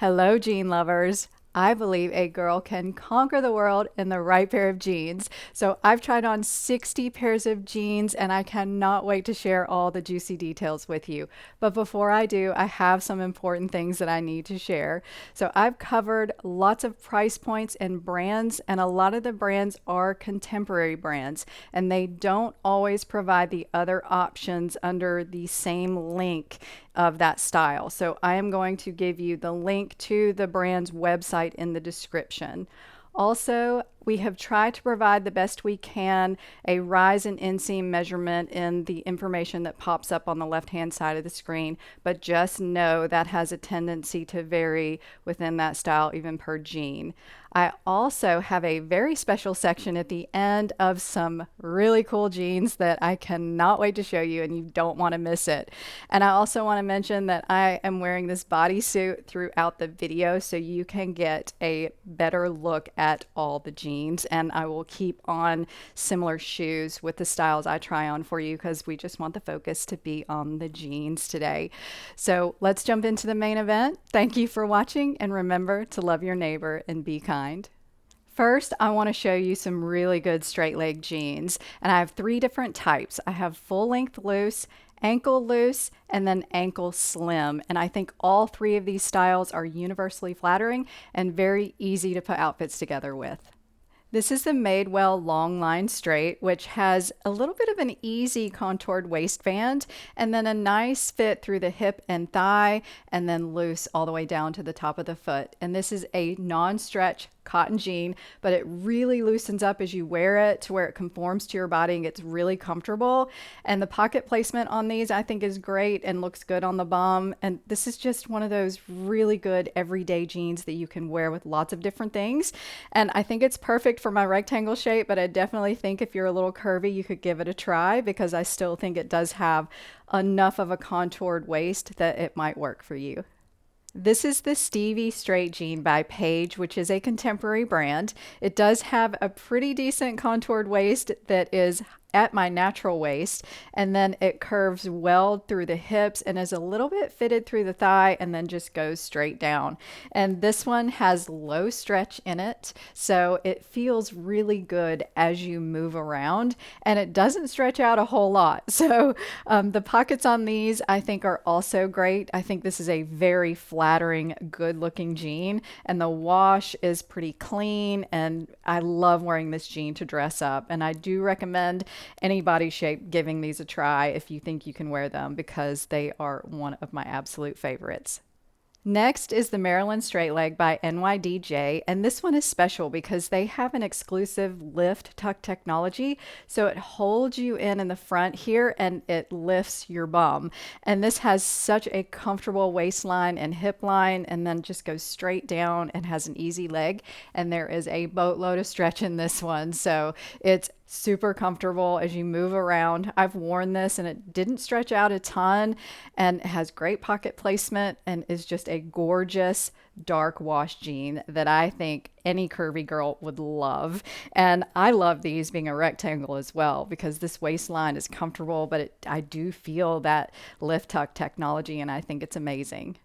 Hello, jean lovers. I believe a girl can conquer the world in the right pair of jeans. So I've tried on 60 pairs of jeans and I cannot wait to share all the juicy details with you. But before I do, I have some important things that I need to share. So I've covered lots of price points and brands, and a lot of the brands are contemporary brands, and they don't always provide the other options under the same link of that style. So I am going to give you the link to the brand's website in the description. Also, we have tried to provide the best we can a rise and inseam measurement in the information that pops up on the left-hand side of the screen, but just know that has a tendency to vary within that style, even per jean. I also have a very special section at the end of some really cool jeans that I cannot wait to show you, and you don't want to miss it. And I also want to mention that I am wearing this bodysuit throughout the video so you can get a better look at all the jeans, and I will keep on similar shoes with the styles I try on for you because we just want the focus to be on the jeans today. So let's jump into the main event. Thank you for watching, and remember to love your neighbor and be kind. First, I want to show you some really good straight leg jeans, and I have three different types. I have full length loose, ankle loose, and then ankle slim. And I think all three of these styles are universally flattering and very easy to put outfits together with. This is the Madewell Long Line Straight, which has a little bit of an easy contoured waistband and then a nice fit through the hip and thigh and then loose all the way down to the top of the foot. And this is a non-stretch cotton jean, but it really loosens up as you wear it to where it conforms to your body and gets really comfortable. And the pocket placement on these I think is great and looks good on the bum. And this is just one of those really good everyday jeans that you can wear with lots of different things. And I think it's perfect for my rectangle shape, but I definitely think if you're a little curvy, you could give it a try because I still think it does have enough of a contoured waist that it might work for you. This is the Stevie Straight Jean by Paige, which is a contemporary brand. It does have a pretty decent contoured waist that is at my natural waist, and then it curves well through the hips and is a little bit fitted through the thigh and then just goes straight down. And this one has low stretch in it, so it feels really good as you move around, and it doesn't stretch out a whole lot. So the pockets on these I think are also great. I think this is a very flattering, good looking jean, and the wash is pretty clean, and I love wearing this jean to dress up, and I do recommend any body shape giving these a try if you think you can wear them because they are one of my absolute favorites. Next is the Maryland Straight Leg by NYDJ, and this one is special because they have an exclusive lift tuck technology, so it holds you in the front here and it lifts your bum. And this has such a comfortable waistline and hip line, and then just goes straight down and has an easy leg, and there is a boatload of stretch in this one, so it's super comfortable as you move around. I've worn this and it didn't stretch out a ton, and it has great pocket placement and is just a gorgeous dark wash jean that I think any curvy girl would love. And I love these being a rectangle as well because this waistline is comfortable, but I do feel that lift tuck technology, and I think it's amazing.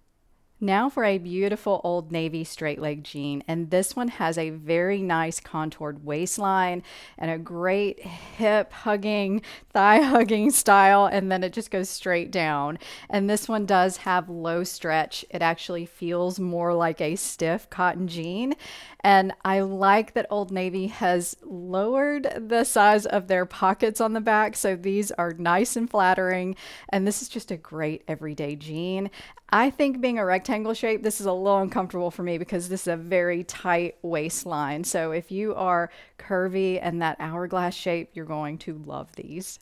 Now for a beautiful Old Navy straight leg jean, and this one has a very nice contoured waistline and a great hip hugging, thigh hugging style, and then it just goes straight down. And this one does have low stretch. It actually feels more like a stiff cotton jean, and I like that Old Navy has lowered the size of their pockets on the back, so these are nice and flattering, and this is just a great everyday jean. I think being a rectangle shape, this is a little uncomfortable for me because this is a very tight waistline. So if you are curvy and that hourglass shape, you're going to love these.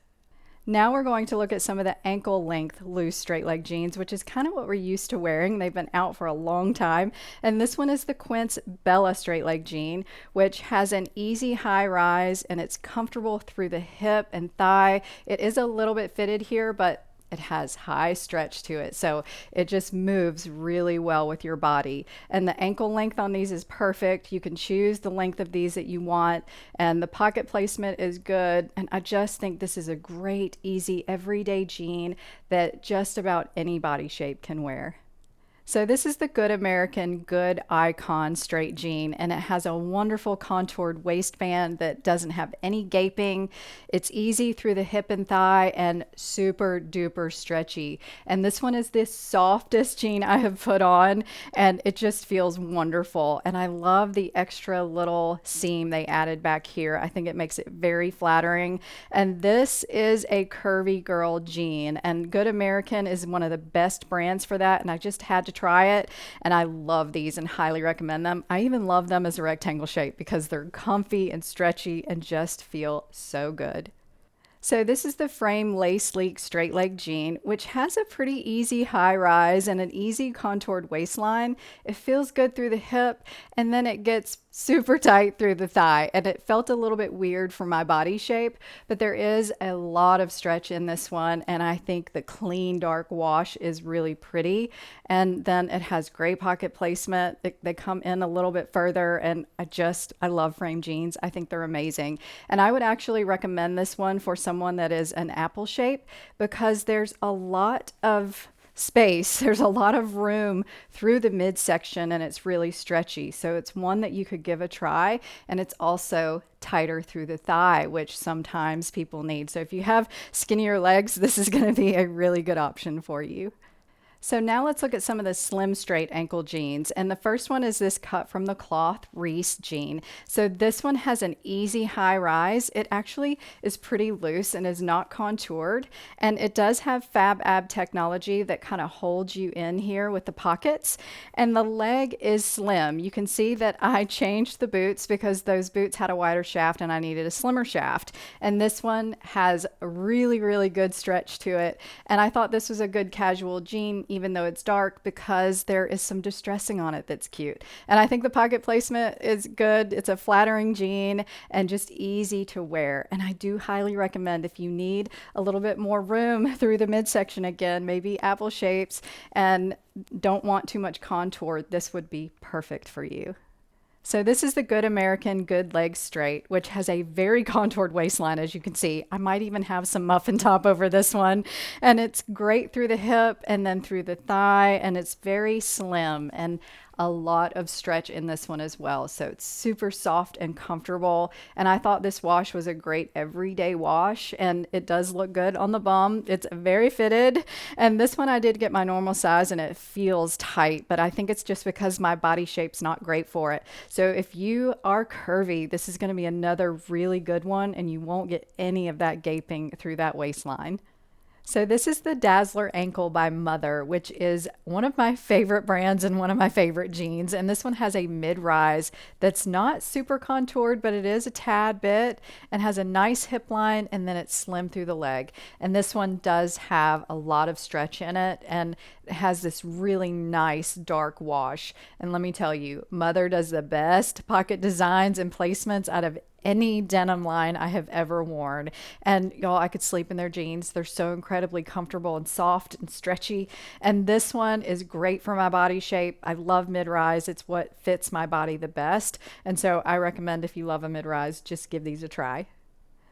Now we're going to look at some of the ankle length loose straight leg jeans, which is kind of what we're used to wearing. They've been out for a long time. And this one is the Quince Bella straight leg jean, which has an easy high rise and it's comfortable through the hip and thigh. It is a little bit fitted here, but it has high stretch to it, so it just moves really well with your body. And the ankle length on these is perfect. You can choose the length of these that you want, and the pocket placement is good. And I just think this is a great, easy, everyday jean that just about any body shape can wear. So this is the Good American Good Icon straight jean, and it has a wonderful contoured waistband that doesn't have any gaping. It's easy through the hip and thigh and super duper stretchy. And this one is the softest jean I have put on, and it just feels wonderful. And I love the extra little seam they added back here. I think it makes it very flattering. And this is a curvy girl jean, and Good American is one of the best brands for that, and I just had to try it, and I love these and highly recommend them. I even love them as a rectangle shape because they're comfy and stretchy and just feel so good. So this is the frame lace sleek straight leg jean, which has a pretty easy high rise and an easy contoured waistline. It feels good through the hip, and then it gets super tight through the thigh, and it felt a little bit weird for my body shape, but there is a lot of stretch in this one, and I think the clean dark wash is really pretty. And then it has gray pocket placement. They come in a little bit further, and I love frame jeans. I think they're amazing, and I would actually recommend this one for someone that is an apple shape because there's a lot of space. There's a lot of room through the midsection, and it's really stretchy. So it's one that you could give a try, and it's also tighter through the thigh, which sometimes people need. So if you have skinnier legs, this is going to be a really good option for you. So now let's look at some of the slim straight ankle jeans. And the first one is this cut from the cloth Reese jean. So this one has an easy high rise. It actually is pretty loose and is not contoured. And it does have Fab Ab technology that kind of holds you in here with the pockets. And the leg is slim. You can see that I changed the boots because those boots had a wider shaft and I needed a slimmer shaft. And this one has a really, really good stretch to it. And I thought this was a good casual jean, even though it's dark, because there is some distressing on it that's cute. And I think the pocket placement is good. It's a flattering jean and just easy to wear. And I do highly recommend if you need a little bit more room through the midsection again, maybe apple shapes, and don't want too much contour, this would be perfect for you. So this is the Good American Good Leg Straight, which has a very contoured waistline, as you can see. I might even have some muffin top over this one. And it's great through the hip and then through the thigh, and it's very slim and a lot of stretch in this one as well. So it's super soft and comfortable. And I thought this wash was a great everyday wash, and it does look good on the bum. It's very fitted. And this one I did get my normal size and it feels tight, but I think it's just because my body shape's not great for it. So if you are curvy, this is going to be another really good one, and you won't get any of that gaping through that waistline. So this is the Dazzler Ankle by Mother, which is one of my favorite brands and one of my favorite jeans. And this one has a mid-rise that's not super contoured, but it is a tad bit and has a nice hip line, and then it's slim through the leg. And this one does have a lot of stretch in it, and it has this really nice dark wash. And let me tell you, Mother does the best pocket designs and placements out of any denim line I have ever worn. And y'all, I could sleep in their jeans. They're so incredibly comfortable and soft and stretchy. And this one is great for my body shape. I love mid-rise. It's what fits my body the best. And so I recommend, if you love a mid-rise, just give these a try.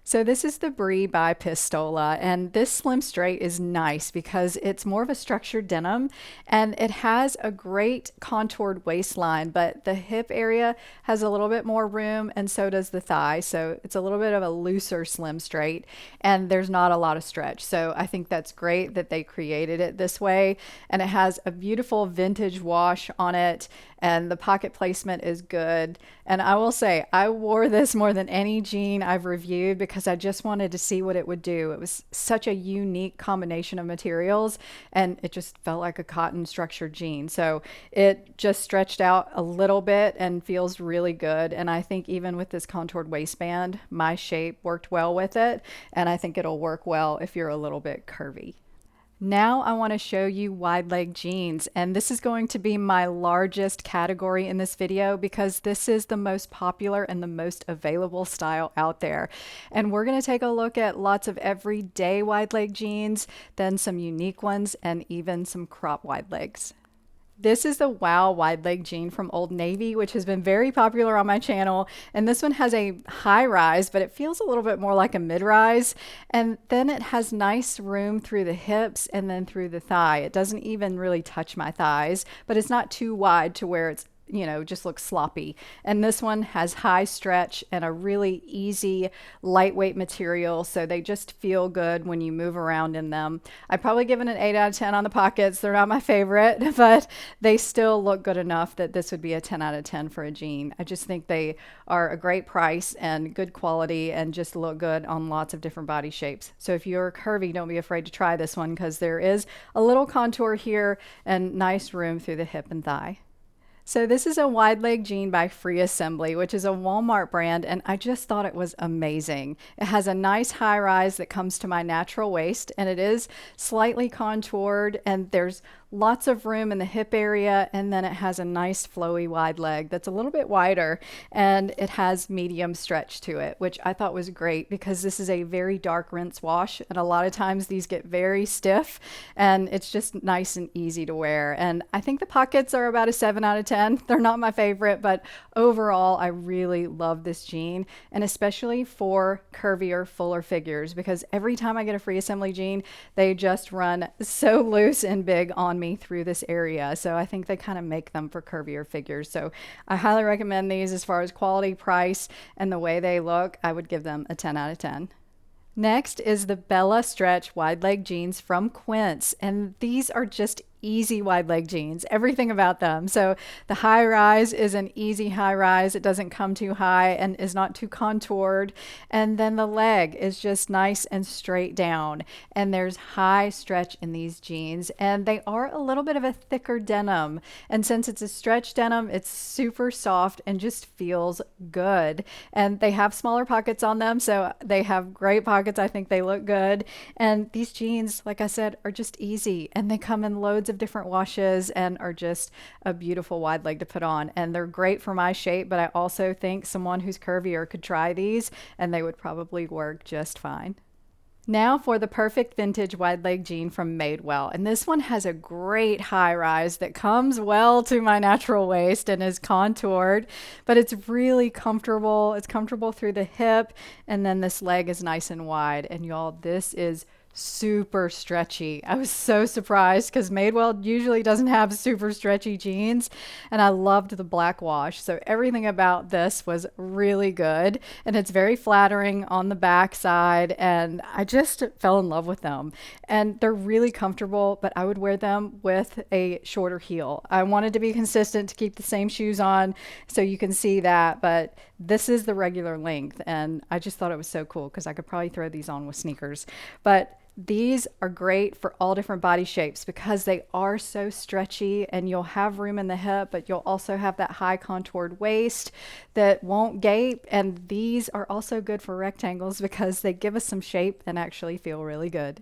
So this is the Brie by Pistola, and this slim straight is nice because it's more of a structured denim, and it has a great contoured waistline, but the hip area has a little bit more room, and so does the thigh. So it's a little bit of a looser slim straight, and there's not a lot of stretch. So I think that's great that they created it this way, and it has a beautiful vintage wash on it, and the pocket placement is good. And I will say, I wore this more than any jean I've reviewed because I just wanted to see what it would do. It was such a unique combination of materials, and it just felt like a cotton structured jean. So it just stretched out a little bit and feels really good. And I think even with this contoured waistband, my shape worked well with it. And I think it'll work well if you're a little bit curvy. Now I want to show you wide leg jeans, and this is going to be my largest category in this video because this is the most popular and the most available style out there. And we're going to take a look at lots of everyday wide leg jeans, then some unique ones, and even some crop wide legs. This is the Wow wide leg jean from Old Navy, which has been very popular on my channel. And this one has a high rise, but it feels a little bit more like a mid rise. And then it has nice room through the hips and then through the thigh. It doesn't even really touch my thighs, but it's not too wide to where it's just looks sloppy. And this one has high stretch and a really easy, lightweight material. So they just feel good when you move around in them. I'd probably give it an 8 out of 10 on the pockets. They're not my favorite, but they still look good enough that this would be a 10 out of 10 for a jean. I just think they are a great price and good quality and just look good on lots of different body shapes. So if you're curvy, don't be afraid to try this one because there is a little contour here and nice room through the hip and thigh. So this is a wide leg jean by Free Assembly, which is a Walmart brand, and I just thought it was amazing. It has a nice high rise that comes to my natural waist, and it is slightly contoured, and there's lots of room in the hip area, and then it has a nice flowy wide leg that's a little bit wider, and it has medium stretch to it, which I thought was great because this is a very dark rinse wash, and a lot of times these get very stiff, and it's just nice and easy to wear. And I think the pockets are about a 7 out of 10. They're not my favorite, but overall I really love this jean, and especially for curvier, fuller figures, because every time I get a Free Assembly jean, they just run so loose and big on me through this area. So I think they kind of make them for curvier figures. So I highly recommend these as far as quality, price, and the way they look. I would give them a 10 out of 10. Next is the Bella Stretch wide leg jeans from Quince, and these are just easy wide leg jeans, everything about them. So the high rise is an easy high rise. It doesn't come too high and is not too contoured. And then the leg is just nice and straight down. And there's high stretch in these jeans, and they are a little bit of a thicker denim. And since it's a stretch denim, it's super soft and just feels good. And they have smaller pockets on them, so they have great pockets. I think they look good. And these jeans, like I said, are just easy, and they come in loads of different washes and are just a beautiful wide leg to put on. And they're great for my shape, but I also think someone who's curvier could try these and they would probably work just fine. Now for the perfect vintage wide leg jean from Madewell. And this one has a great high rise that comes well to my natural waist and is contoured, but it's really comfortable. It's comfortable through the hip, and then this leg is nice and wide. And y'all, this is super stretchy. I was so surprised because Madewell usually doesn't have super stretchy jeans, and I loved the black wash. So everything about this was really good, and it's very flattering on the back side, and I just fell in love with them. And they're really comfortable, but I would wear them with a shorter heel. I wanted to be consistent to keep the same shoes on, so you can see that, but this is the regular length, and I just thought it was so cool because I could probably throw these on with sneakers. But these are great for all different body shapes because they are so stretchy, and you'll have room in the hip, but you'll also have that high contoured waist that won't gape. And these are also good for rectangles because they give us some shape and actually feel really good.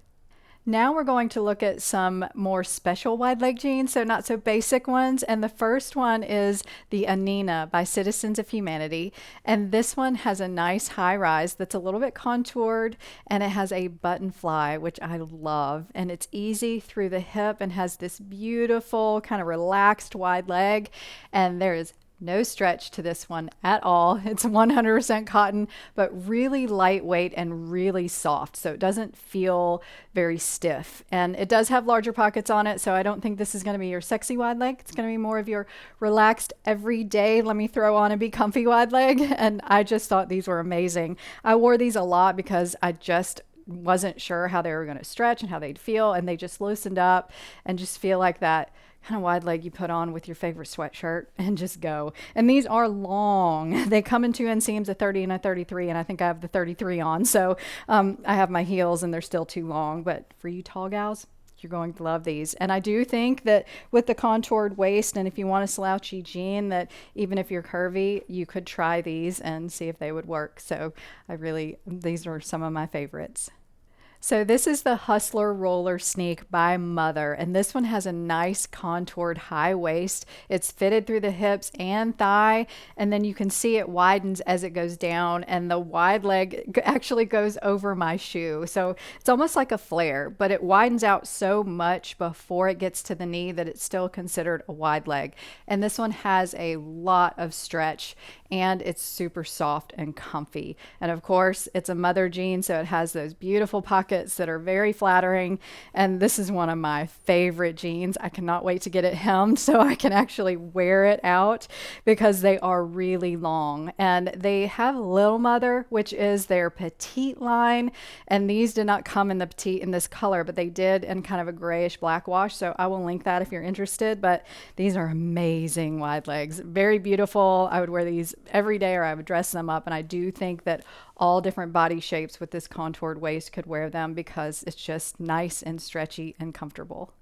Now we're going to look at some more special wide leg jeans, so not so basic ones. And the first one is the Anina by Citizens of Humanity. And this one has a nice high rise that's a little bit contoured, and it has a button fly, which I love. And it's easy through the hip and has this beautiful kind of relaxed wide leg. And there is no stretch to this one at all. It's 100% cotton, but really lightweight and really soft. So it doesn't feel very stiff. And it does have larger pockets on it. So I don't think this is going to be your sexy wide leg. It's going to be more of your relaxed everyday, let me throw on and be comfy wide leg. And I just thought these were amazing. I wore these a lot because I just wasn't sure how they were going to stretch and how they'd feel. And they just loosened up and just feel like that kind of wide leg you put on with your favorite sweatshirt and just go. And these are long. They come in two inseams, a 30 and a 33, and I think I have the 33 on. So I have my heels and they're still too long, but for you tall gals, you're going to love these. And I do think that with the contoured waist, and if you want a slouchy jean, that even if you're curvy, you could try these and see if they would work. So these are some of my favorites. So this is the Hustler Roller Sneak by Mother, and this one has a nice contoured high waist. It's fitted through the hips and thigh, and then you can see it widens as it goes down, and the wide leg actually goes over my shoe. So it's almost like a flare, but it widens out so much before it gets to the knee that it's still considered a wide leg. And this one has a lot of stretch, and it's super soft and comfy. And of course, it's a Mother jean, so it has those beautiful pockets that are very flattering. And this is one of my favorite jeans. I cannot wait to get it hemmed so I can actually wear it out because they are really long. And they have Little Mother, which is their petite line. And these did not come in the petite in this color, but they did in kind of a grayish black wash. So I will link that if you're interested. But these are amazing wide legs, very beautiful. I would wear these every day, or I would dress them up. And I do think that all different body shapes with this contoured waist could wear them because it's just nice and stretchy and comfortable.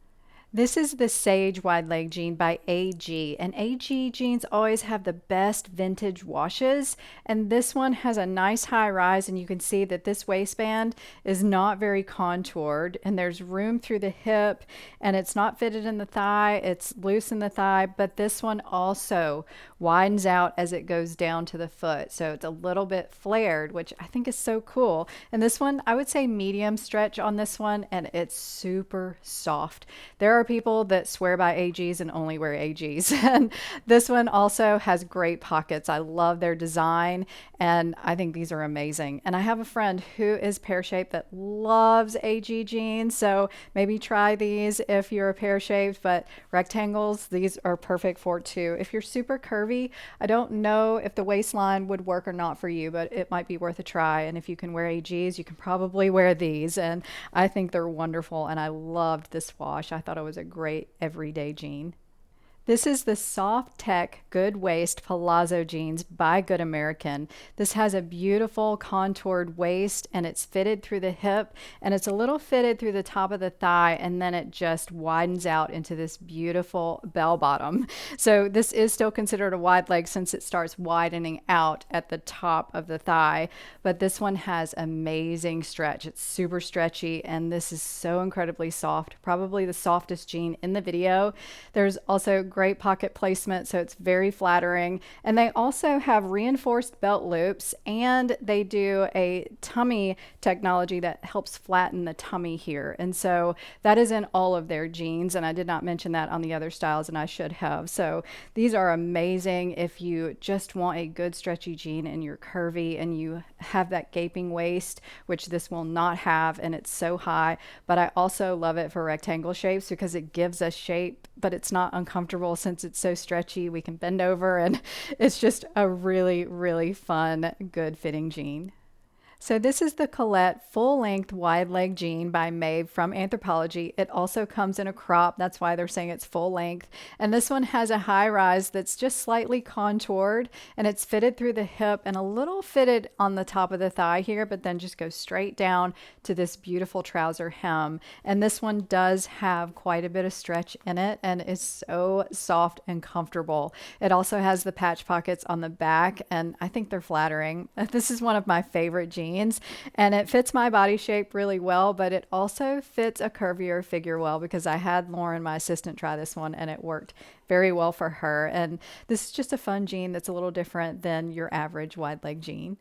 This is the Sage Wide Leg Jean by AG, and AG jeans always have the best vintage washes, and this one has a nice high rise, and you can see that this waistband is not very contoured, and there's room through the hip, and it's not fitted in the thigh, it's loose in the thigh, but this one also widens out as it goes down to the foot, so it's a little bit flared, which I think is so cool. And this one, I would say medium stretch on this one, and it's super soft. There are people that swear by AGs and only wear AGs. And this one also has great pockets. I love their design, and I think these are amazing. And I have a friend who is pear-shaped that loves AG jeans, so maybe try these if you're a pear-shaped, but rectangles, these are perfect for it too. If you're super curvy, I don't know if the waistline would work or not for you, but it might be worth a try. And if you can wear AGs, you can probably wear these. And I think they're wonderful, and I loved this wash. I thought it was a great everyday jean. This is the Soft Tech Good Waist Palazzo Jeans by Good American. This has a beautiful contoured waist, and it's fitted through the hip, and it's a little fitted through the top of the thigh, and then it just widens out into this beautiful bell bottom. So this is still considered a wide leg since it starts widening out at the top of the thigh, but this one has amazing stretch. It's super stretchy, and this is so incredibly soft, probably the softest jean in the video. There's also great pocket placement, so it's very flattering. And they also have reinforced belt loops, and they do a tummy technology that helps flatten the tummy here. And so that is in all of their jeans, and I did not mention that on the other styles, and I should have. So these are amazing if you just want a good stretchy jean and you're curvy and you have that gaping waist, which this will not have, and it's so high. But I also love it for rectangle shapes because it gives us shape, but it's not uncomfortable since it's so stretchy. We can bend over, and it's just a really, really fun, good fitting jean. So this is the Colette full-length wide leg jean by Maeve from Anthropologie. It also comes in a crop. That's why they're saying it's full length. And this one has a high rise that's just slightly contoured, and it's fitted through the hip and a little fitted on the top of the thigh here, but then just goes straight down to this beautiful trouser hem. And this one does have quite a bit of stretch in it, and is so soft and comfortable. It also has the patch pockets on the back, and I think they're flattering. This is one of my favorite jeans, and it fits my body shape really well, but it also fits a curvier figure well because I had Lauren, my assistant, try this one, and it worked very well for her. And this is just a fun jean that's a little different than your average wide leg jean.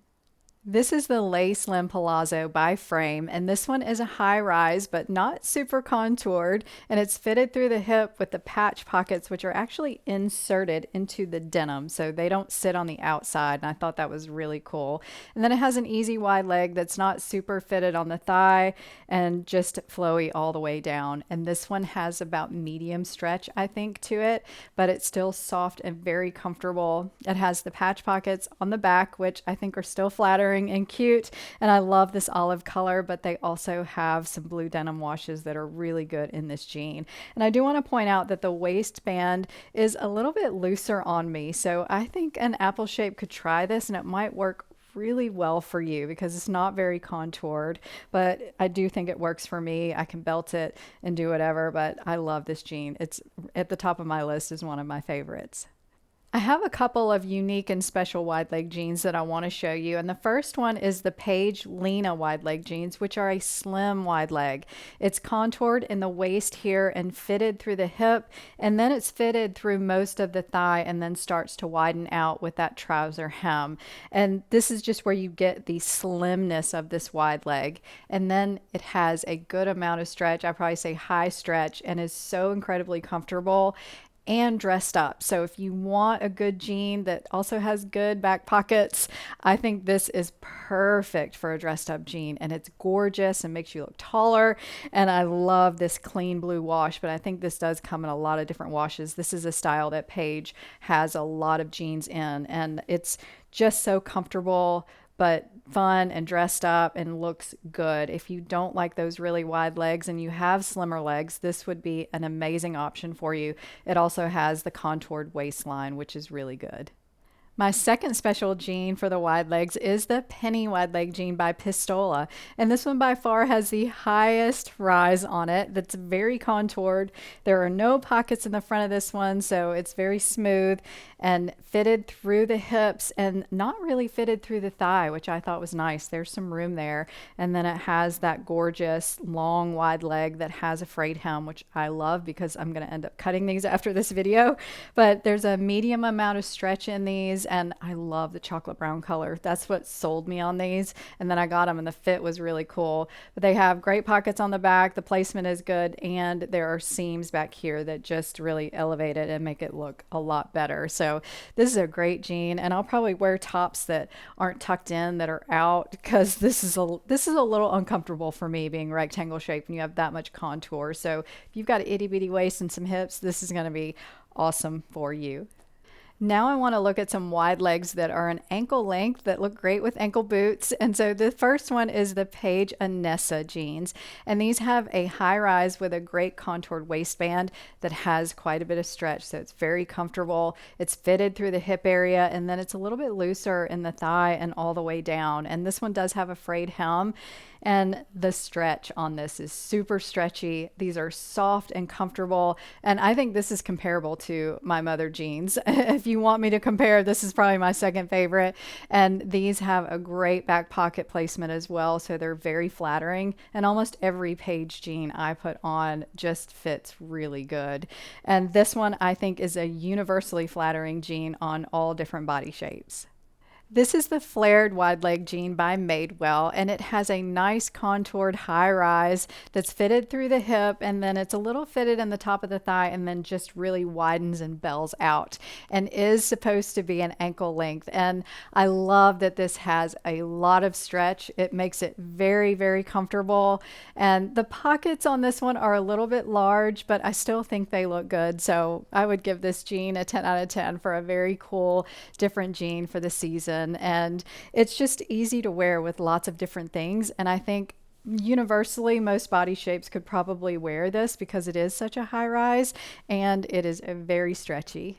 This is the Lay Slim Palazzo by Frame, and this one is a high rise but not super contoured, and it's fitted through the hip with the patch pockets, which are actually inserted into the denim, so they don't sit on the outside, and I thought that was really cool. And then it has an easy wide leg that's not super fitted on the thigh and just flowy all the way down. And this one has about medium stretch, I think, to it, but it's still soft and very comfortable. It has the patch pockets on the back, which I think are still flattering and cute, and I love this olive color, but they also have some blue denim washes that are really good in this jean. And I do want to point out that the waistband is a little bit looser on me, so I think an apple shape could try this and it might work really well for you because it's not very contoured, but I do think it works for me. I can belt it and do whatever, but I love this jean. It's at the top of my list as one of my favorites. I have a couple of unique and special wide leg jeans that I want to show you. And the first one is the Paige Lena wide leg jeans, which are a slim wide leg. It's contoured in the waist here and fitted through the hip, and then it's fitted through most of the thigh and then starts to widen out with that trouser hem. And this is just where you get the slimness of this wide leg. And then it has a good amount of stretch. I probably say high stretch, and is so incredibly comfortable and dressed up. So if you want a good jean that also has good back pockets, I think this is perfect for a dressed up jean, and it's gorgeous and makes you look taller. And I love this clean blue wash, but I think this does come in a lot of different washes. This is a style that Paige has a lot of jeans in, and it's just so comfortable but fun and dressed up and looks good. If you don't like those really wide legs and you have slimmer legs, this would be an amazing option for you. It also has the contoured waistline, which is really good. My second special jean for the wide legs is the Penny wide leg jean by Pistola. And this one by far has the highest rise on it. That's very contoured. There are no pockets in the front of this one, so it's very smooth and fitted through the hips and not really fitted through the thigh, which I thought was nice. There's some room there. And then it has that gorgeous long wide leg that has a frayed hem, which I love because I'm going to end up cutting these after this video. But there's a medium amount of stretch in these, and I love the chocolate brown color. That's what sold me on these. And then I got them and the fit was really cool. But they have great pockets on the back. The placement is good, and there are seams back here that just really elevate it and make it look a lot better. So this is a great jean, and I'll probably wear tops that aren't tucked in, that are out, because this is a little uncomfortable for me, being rectangle shaped and you have that much contour. So if you've got an itty bitty waist and some hips, this is going to be awesome for you. Now I want to look at some wide legs that are an ankle length that look great with ankle boots. And so the first one is the Paige Anessa jeans. And these have a high rise with a great contoured waistband that has quite a bit of stretch. So it's very comfortable. It's fitted through the hip area, and then it's a little bit looser in the thigh and all the way down. And this one does have a frayed hem. And the stretch on this is super stretchy. These are soft and comfortable. And I think this is comparable to my mother jeans. If you want me to compare, this is probably my second favorite. And these have a great back pocket placement as well. So they're very flattering. And almost every Paige jean I put on just fits really good. And this one I think is a universally flattering jean on all different body shapes. This is the flared wide leg jean by Madewell, and it has a nice contoured high rise that's fitted through the hip, and then it's a little fitted in the top of the thigh, and then just really widens and bells out, and is supposed to be an ankle length. And I love that this has a lot of stretch. It makes it very, very comfortable. And the pockets on this one are a little bit large, but I still think they look good. So I would give this jean a 10 out of 10 for a very cool, different jean for the season. And it's just easy to wear with lots of different things. And I think universally most body shapes could probably wear this because it is such a high rise and it is very stretchy.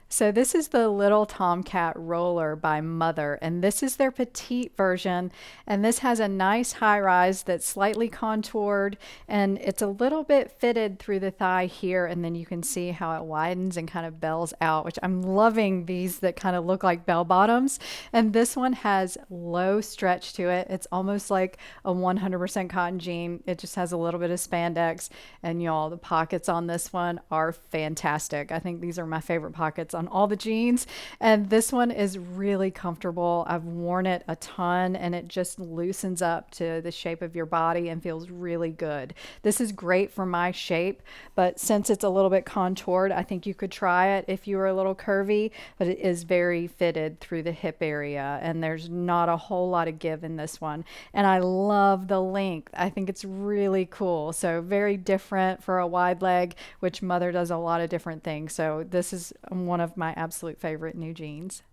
So this is the Little Tomcat Roller by Mother, and this is their petite version, and this has a nice high rise that's slightly contoured, and it's a little bit fitted through the thigh here, and then you can see how it widens and kind of bells out, which I'm loving these that kind of look like bell bottoms. And this one has low stretch to it. It's almost like a 100% cotton jean. It just has a little bit of spandex, and y'all, the pockets on this one are fantastic. I think these are my favorite pockets on all the jeans, and this one is really comfortable. I've worn it a ton, and it just loosens up to the shape of your body and feels really good. This is great for my shape, but since it's a little bit contoured, I think you could try it if you were a little curvy, but it is very fitted through the hip area, and there's not a whole lot of give in this one. And I love the length. I think it's really cool. So very different for a wide leg, which Mother does a lot of different things. So this is one of my absolute favorite new jeans.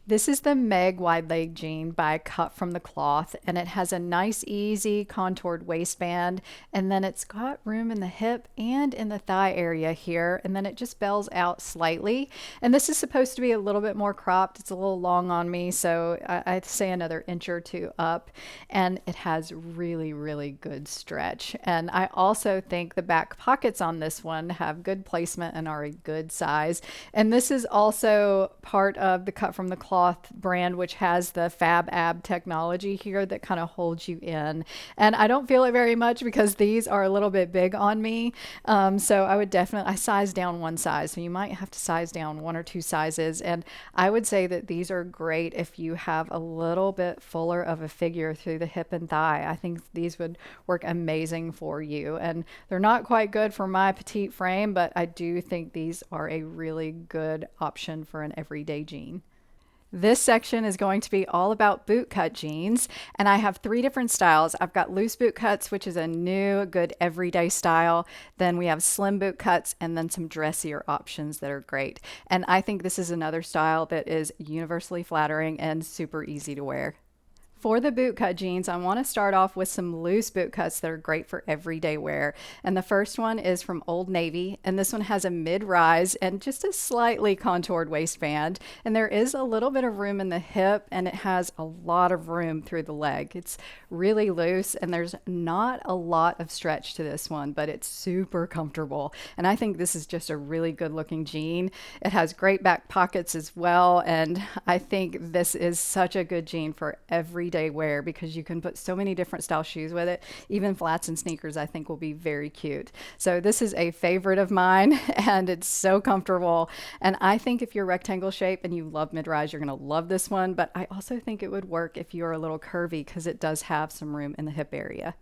This is the Meg wide leg jean by Cut from the Cloth, and it has a nice, easy contoured waistband, and then it's got room in the hip and in the thigh area here, and then it just bells out slightly. And this is supposed to be a little bit more cropped. It's a little long on me, so I'd say another inch or two up, and it has really, really good stretch. And I also think the back pockets on this one have good placement and are a good size. And this is also part of the Cut from the Cloth brand, which has the Fab Ab technology here that kind of holds you in. And I don't feel it very much because these are a little bit big on me. So I would definitely, I size down one size. So you might have to size down one or two sizes. And I would say that these are great if you have a little bit fuller of a figure through the hip and thigh. I think these would work amazing for you. And they're not quite good for my petite frame, but I do think these are a really good option for an everyday jean. This section is going to be all about bootcut jeans, and I have three different styles. I've got loose boot cuts, which is a new, good everyday style. Then we have slim boot cuts, and then some dressier options that are great. And I think this is another style that is universally flattering and super easy to wear. For the bootcut jeans, I want to start off with some loose boot cuts that are great for everyday wear. And the first one is from Old Navy, and this one has a mid-rise and just a slightly contoured waistband. And there is a little bit of room in the hip, and it has a lot of room through the leg. It's really loose, and there's not a lot of stretch to this one, but it's super comfortable. And I think this is just a really good looking jean. It has great back pockets as well, and I think this is such a good jean for everyday wear because you can put so many different style shoes with it. Even flats and sneakers I think will be very cute. So this is a favorite of mine, and it's so comfortable. And I think if you're rectangle shape and you love mid-rise, you're going to love this one. But I also think it would work if you're a little curvy because it does have some room in the hip area.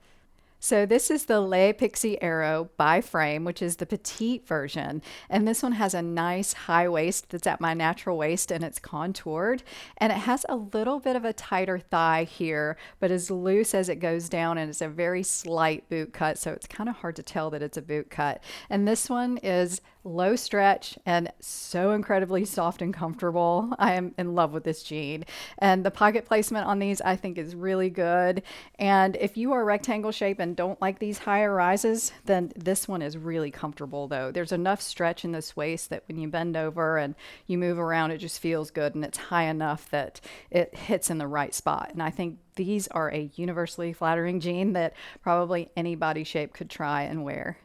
So this is the Le Pixie Aero by Frame, which is the petite version. And this one has a nice high waist that's at my natural waist, and it's contoured. And it has a little bit of a tighter thigh here, but as loose as it goes down, and it's a very slight boot cut. So it's kind of hard to tell that it's a boot cut. And this one is low stretch and so incredibly soft and comfortable. I am in love with this jean. And the pocket placement on these I think is really good. And if you are rectangle shape and don't like these higher rises, then this one is really comfortable though. There's enough stretch in this waist that when you bend over and you move around, it just feels good, and it's high enough that it hits in the right spot. And I think these are a universally flattering jean that probably any body shape could try and wear.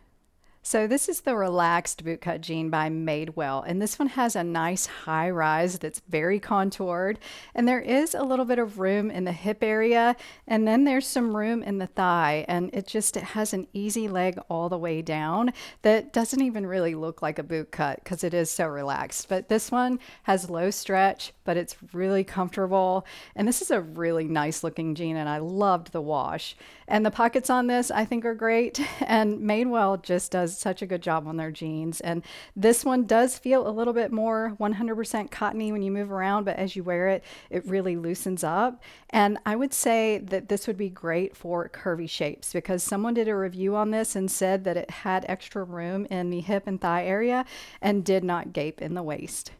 So this is the Relaxed Bootcut Jean by Madewell, and this one has a nice high rise that's very contoured, and there is a little bit of room in the hip area, and then there's some room in the thigh, and it has an easy leg all the way down that doesn't even really look like a boot cut because it is so relaxed. But this one has low stretch, but it's really comfortable, and this is a really nice looking jean, and I loved the wash. And the pockets on this I think are great, and Madewell just does such a good job on their jeans. And this one does feel a little bit more 100% cottony when you move around, but as you wear it, it really loosens up. And I would say that this would be great for curvy shapes because someone did a review on this and said that it had extra room in the hip and thigh area and did not gape in the waist.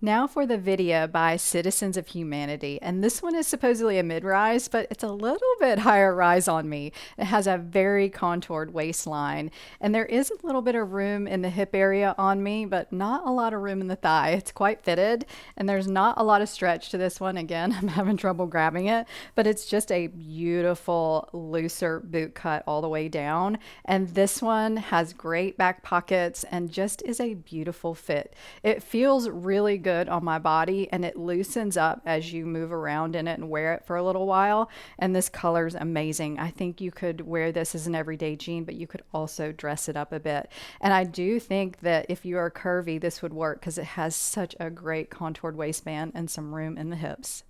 Now for the Vidya by Citizens of Humanity, and this one is supposedly a mid-rise, but it's a little bit higher rise on me. It has a very contoured waistline, and there is a little bit of room in the hip area on me, but not a lot of room in the thigh. It's quite fitted, and there's not a lot of stretch to this one. Again, I'm having trouble grabbing it, but it's just a beautiful, looser boot cut all the way down, and this one has great back pockets and just is a beautiful fit. It feels really good on my body, and it loosens up as you move around in it and wear it for a little while. And this color is amazing. I think you could wear this as an everyday jean, but you could also dress it up a bit. And I do think that if you are curvy, this would work because it has such a great contoured waistband and some room in the hips.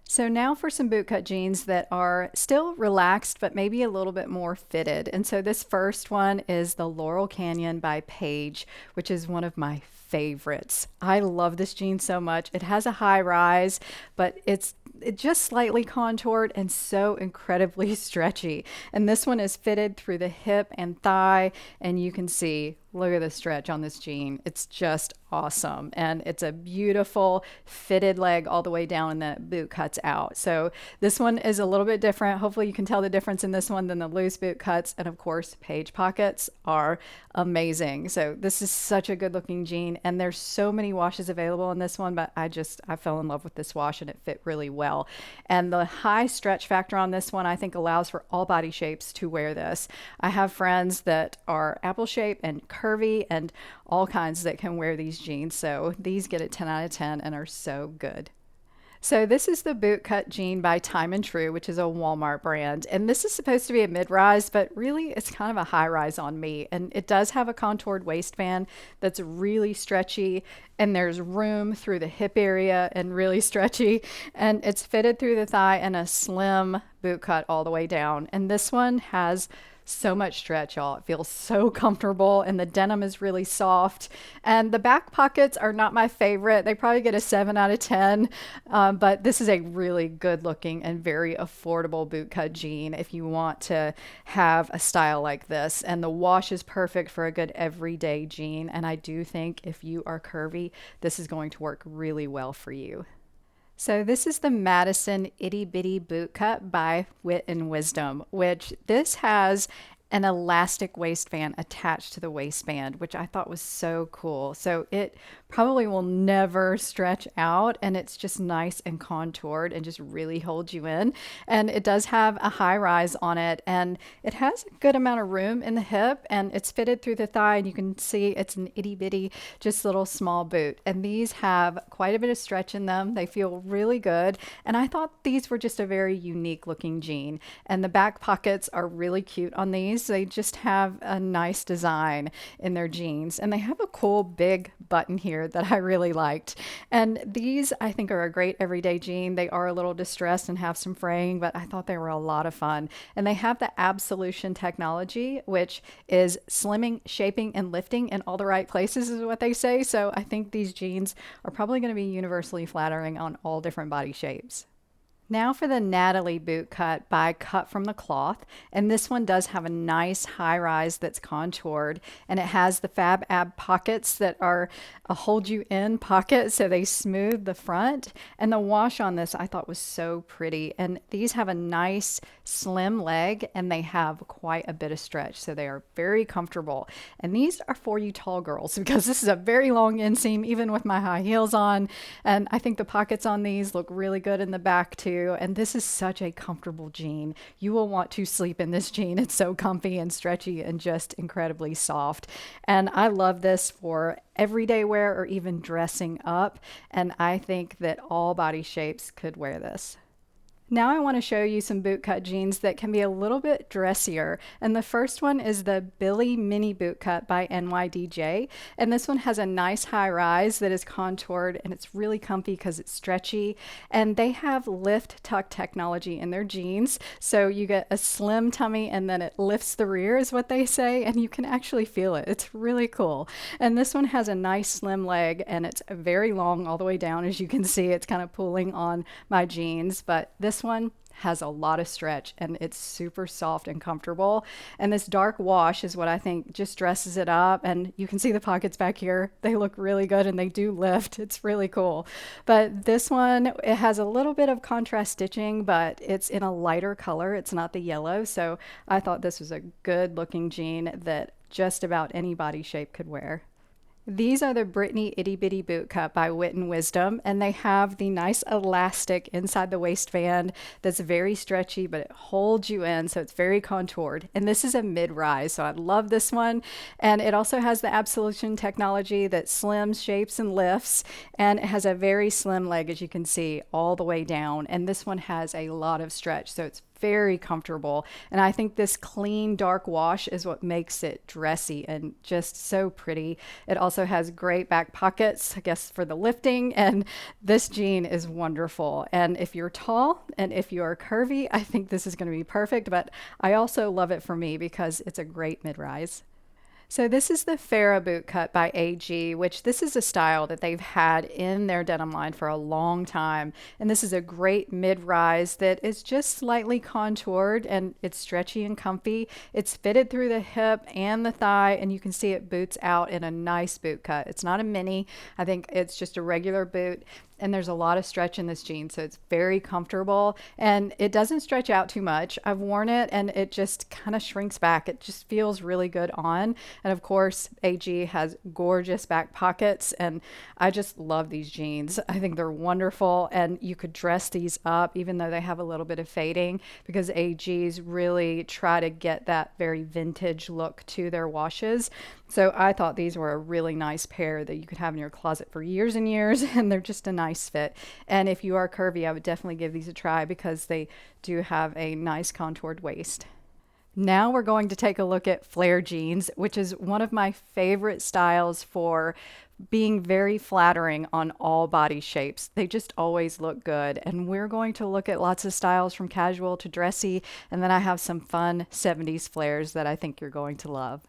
So now for some bootcut jeans that are still relaxed, but maybe a little bit more fitted. And so this first one is the Laurel Canyon by Paige, which is one of my favorites. I love this jean so much. It has a high rise, but it's just slightly contoured and so incredibly stretchy. And this one is fitted through the hip and thigh, and you can see Look at the stretch on this jean. It's just awesome. And it's a beautiful fitted leg all the way down and the boot cuts out. So this one is a little bit different. Hopefully you can tell the difference in this one than the loose boot cuts. And of course, page pockets are amazing. So this is such a good looking jean. And there's so many washes available in this one, but I fell in love with this wash and it fit really well. And the high stretch factor on this one, I think allows for all body shapes to wear this. I have friends that are apple shape and curvy and all kinds that can wear these jeans. So these get a 10 out of 10 and are so good. So this is the Bootcut Jean by Time and True, which is a Walmart brand. And this is supposed to be a mid-rise, but really it's kind of a high-rise on me. And it does have a contoured waistband that's really stretchy, and there's room through the hip area and really stretchy. And it's fitted through the thigh and a slim boot cut all the way down. And this one has so much stretch, y'all. It feels so comfortable, and the denim is really soft. And the back pockets are not my favorite. They probably get a 7 out of 10, but this is a really good looking and very affordable bootcut jean if you want to have a style like this. And the wash is perfect for a good everyday jean. And I do think if you are curvy, this is going to work really well for you. So this is the Madison Itty Bitty Bootcut by Wit and Wisdom, which this has an elastic waistband attached to the waistband, which I thought was so cool. So it probably will never stretch out, and it's just nice and contoured and just really holds you in. And it does have a high rise on it, and it has a good amount of room in the hip, and it's fitted through the thigh, and you can see it's an itty bitty, just little small boot. And these have quite a bit of stretch in them. They feel really good. And I thought these were just a very unique looking jean. And the back pockets are really cute on these. They just have a nice design in their jeans, and they have a cool big button here that I really liked. And these I think are a great everyday jean. They are a little distressed and have some fraying, but I thought they were a lot of fun. And they have the Absolution technology, which is slimming, shaping, and lifting in all the right places is what they say. So I think these jeans are probably going to be universally flattering on all different body shapes. Now for the Natalie boot cut by Cut from the Cloth. And this one does have a nice high rise that's contoured, and it has the Fab Ab pockets that are a hold you in pocket, so they smooth the front. And the wash on this I thought was so pretty. And these have a nice slim leg, and they have quite a bit of stretch, so they are very comfortable. And these are for you tall girls, because this is a very long inseam even with my high heels on. And I think the pockets on these look really good in the back too. And this is such a comfortable jean. You will want to sleep in this jean. It's so comfy and stretchy and just incredibly soft. And I love this for everyday wear or even dressing up. And I think that all body shapes could wear this. Now I want to show you some bootcut jeans that can be a little bit dressier. And the first one is the Billy Mini Bootcut by NYDJ. And this one has a nice high rise that is contoured, and it's really comfy because it's stretchy. And they have lift tuck technology in their jeans. So you get a slim tummy and then it lifts the rear is what they say. And you can actually feel it. It's really cool. And this one has a nice slim leg, and it's very long all the way down. As you can see, it's kind of pulling on my jeans, but this one has a lot of stretch, and it's super soft and comfortable. And this dark wash is what I think just dresses it up. And you can see the pockets back here. They look really good, and they do lift. It's really cool. But this one, it has a little bit of contrast stitching, but it's in a lighter color. It's not the yellow. So I thought this was a good looking jean that just about any body shape could wear. These are the Brittany Itty Bitty Bootcut by Wit and Wisdom, and they have the nice elastic inside the waistband that's very stretchy, but it holds you in, so it's very contoured. And this is a mid-rise, so I love this one. And it also has the Absolution technology that slims, shapes, and lifts, and it has a very slim leg, as you can see, all the way down. And this one has a lot of stretch, so it's very comfortable. And I think this clean dark wash is what makes it dressy and just so pretty. It also has great back pockets, I guess, for the lifting. And this jean is wonderful. And if you're tall and if you are curvy, I think this is going to be perfect. But I also love it for me because it's a great mid-rise. So this is the Farrah Bootcut by AG, which this is a style that they've had in their denim line for a long time. And this is a great mid-rise that is just slightly contoured and it's stretchy and comfy. It's fitted through the hip and the thigh, and you can see it boots out in a nice boot cut. It's not a mini. I think it's just a regular boot. And there's a lot of stretch in this jean, so it's very comfortable and it doesn't stretch out too much. I've worn it and it just kind of shrinks back. It just feels really good on. And of course, AG has gorgeous back pockets, and I just love these jeans. I think they're wonderful, and you could dress these up even though they have a little bit of fading, because AGs really try to get that very vintage look to their washes. So I thought these were a really nice pair that you could have in your closet for years and years, and they're just a nice fit. And if you are curvy, I would definitely give these a try because they do have a nice contoured waist. Now we're going to take a look at flare jeans, which is one of my favorite styles for being very flattering on all body shapes. They just always look good. And we're going to look at lots of styles from casual to dressy. And then I have some fun 70s flares that I think you're going to love.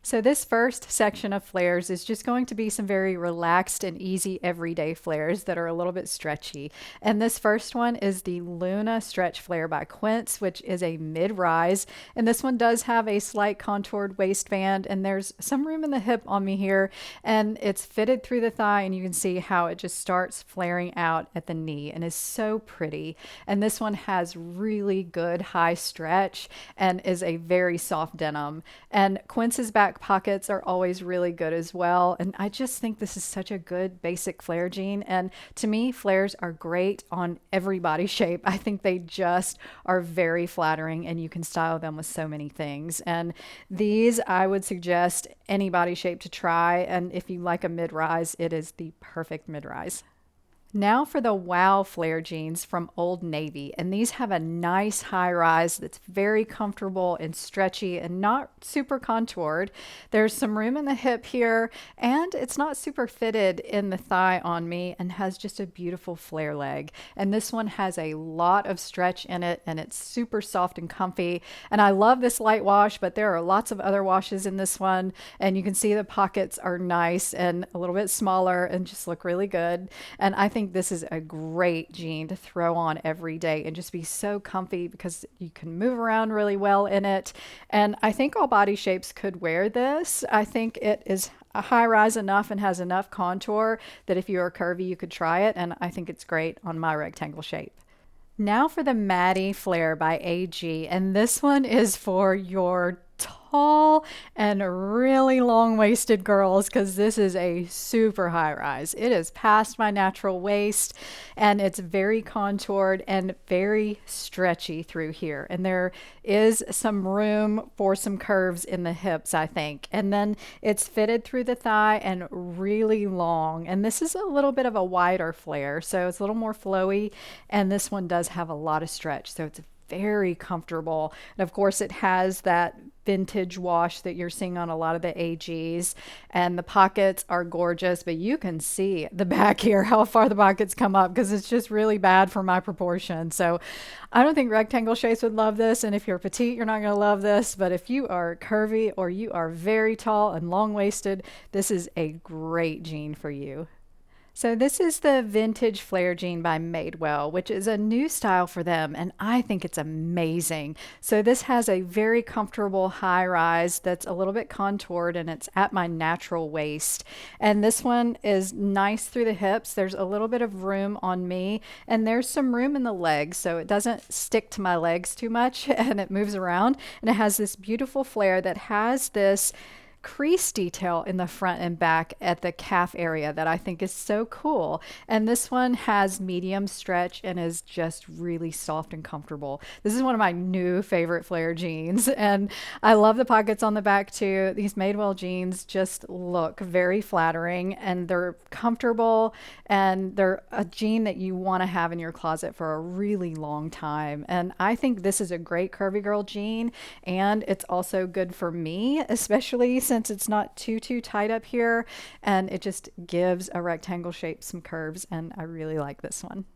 So this first section of flares is just going to be some very relaxed and easy everyday flares that are a little bit stretchy. And this first one is the Luna Stretch Flare by Quince, which is a mid-rise. And this one does have a slight contoured waistband, and there's some room in the hip on me here. And it's fitted through the thigh, and you can see how it just starts flaring out at the knee and is so pretty. And this one has really good high stretch and is a very soft denim. And Quince's back pockets are always really good as well. And I just think this is such a good basic flare jean. And to me, flares are great on every body shape. I think they just are very flattering, and you can style them with so many things. And these, I would suggest any body shape to try. And if you like a mid-rise, it is the perfect mid-rise. Now for the Wow flare jeans from Old Navy, and these have a nice high rise that's very comfortable and stretchy and not super contoured. There's some room in the hip here, and it's not super fitted in the thigh on me, and has just a beautiful flare leg. And this one has a lot of stretch in it, and it's super soft and comfy. And I love this light wash, but there are lots of other washes in this one, and you can see the pockets are nice and a little bit smaller and just look really good. And I think this is a great jean to throw on every day and just be so comfy because you can move around really well in it. And I think all body shapes could wear this. I think it is a high rise enough and has enough contour that if you are curvy, you could try it. And I think it's great on my rectangle shape. Now for the Maddie Flare by AG, and this one is for your tall and really long-waisted girls, because this is a super high rise. It is past my natural waist, and it's very contoured and very stretchy through here. And there is some room for some curves in the hips, I think. And then it's fitted through the thigh and really long. And this is a little bit of a wider flare, so it's a little more flowy. And this one does have a lot of stretch, so it's very comfortable. And of course, it has that vintage wash that you're seeing on a lot of the AGs, and the pockets are gorgeous, but you can see the back here, how far the pockets come up, because it's just really bad for my proportion. So I don't think rectangle shapes would love this, and if you're petite, you're not going to love this, but if you are curvy or you are very tall and long-waisted, this is a great jean for you. So this is the Vintage Flare Jean by Madewell, which is a new style for them, and I think it's amazing. So this has a very comfortable high rise that's a little bit contoured, and it's at my natural waist. And this one is nice through the hips. There's a little bit of room on me, and there's some room in the legs, so it doesn't stick to my legs too much, and it moves around. And it has this beautiful flare that has this crease detail in the front and back at the calf area that I think is so cool. And this one has medium stretch and is just really soft and comfortable. This is one of my new favorite flare jeans, and I love the pockets on the back too. These Madewell jeans just look very flattering, and they're comfortable, and they're a jean that you want to have in your closet for a really long time. And I think this is a great curvy girl jean, and it's also good for me, especially since it's not too tight up here, and it just gives a rectangle shape some curves, and I really like this one.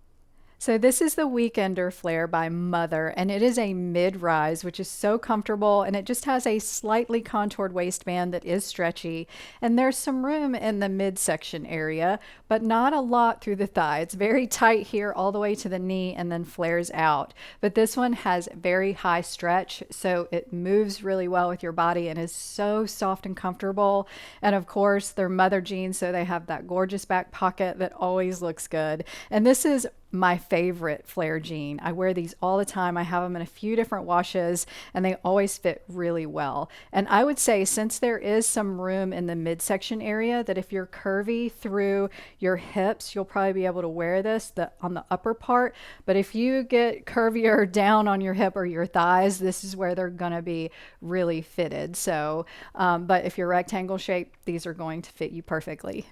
So this is the Weekender flare by Mother, and it is a mid-rise, which is so comfortable, and it just has a slightly contoured waistband that is stretchy, and there's some room in the midsection area, but not a lot through the thigh. It's very tight here all the way to the knee and then flares out. But this one has very high stretch, so it moves really well with your body and is so soft and comfortable. And of course, they're Mother jeans, so they have that gorgeous back pocket that always looks good. And this is my favorite flare jean. I wear these all the time. I have them in a few different washes and they always fit really well. And I would say, since there is some room in the midsection area, that if you're curvy through your hips, you'll probably be able to wear this on the upper part. But if you get curvier down on your hip or your thighs, this is where they're gonna be really fitted. So, but if you're rectangle shaped, these are going to fit you perfectly.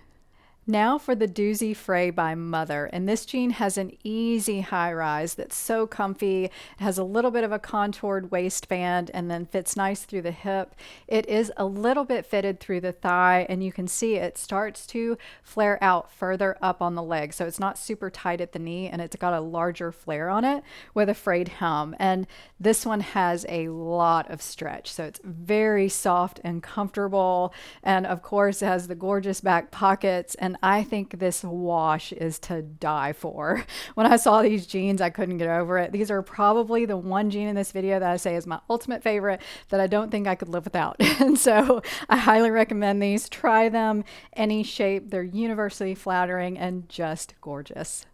Now for the Doozy Frey by Mother, and this jean has an easy high rise that's so comfy. It has a little bit of a contoured waistband and then fits nice through the hip. It is a little bit fitted through the thigh, and you can see it starts to flare out further up on the leg. So it's not super tight at the knee, and it's got a larger flare on it with a frayed hem. And this one has a lot of stretch, so it's very soft and comfortable. And of course, it has the gorgeous back pockets, and I think this wash is to die for. When I saw these jeans, I couldn't get over it. These are probably the one jean in this video that I say is my ultimate favorite, that I don't think I could live without. And so I highly recommend these. Try them any shape. They're universally flattering and just gorgeous.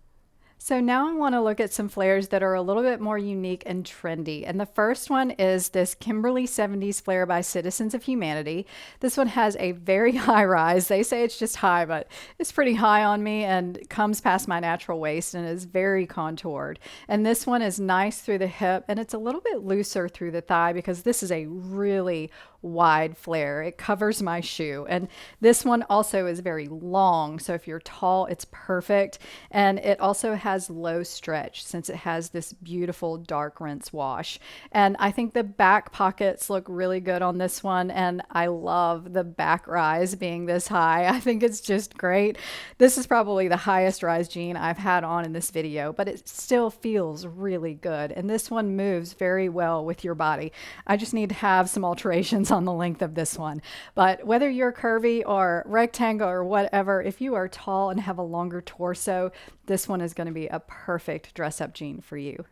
So now I want to look at some flares that are a little bit more unique and trendy. And the first one is this Kimberly 70s flare by Citizens of Humanity. This one has a very high rise. They say it's just high, but it's pretty high on me and comes past my natural waist and is very contoured. And this one is nice through the hip, and it's a little bit looser through the thigh because this is a really wide flare. It covers my shoe. And this one also is very long, so if you're tall, it's perfect. And it also has low stretch since it has this beautiful dark rinse wash. And I think the back pockets look really good on this one, and I love the back rise being this high. I think it's just great. This is probably the highest rise jean I've had on in this video, but it still feels really good. And this one moves very well with your body. I just need to have some alterations on the length of this one. But whether you're curvy or rectangle or whatever, if you are tall and have a longer torso, this one is going to be a perfect dress up jean for you.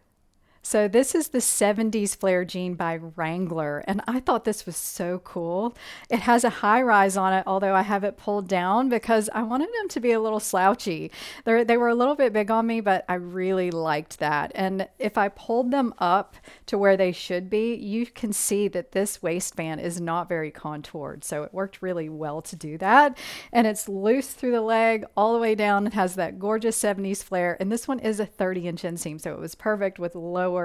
So this is the 70s flare jean by Wrangler, and I thought this was so cool. It has a high rise on it, although I have it pulled down because I wanted them to be a little slouchy. They were a little bit big on me, but I really liked that. And if I pulled them up to where they should be, you can see that this waistband is not very contoured, so it worked really well to do that. And it's loose through the leg all the way down. It has that gorgeous 70s flare, and this one is a 30-inch inseam, so it was perfect with lower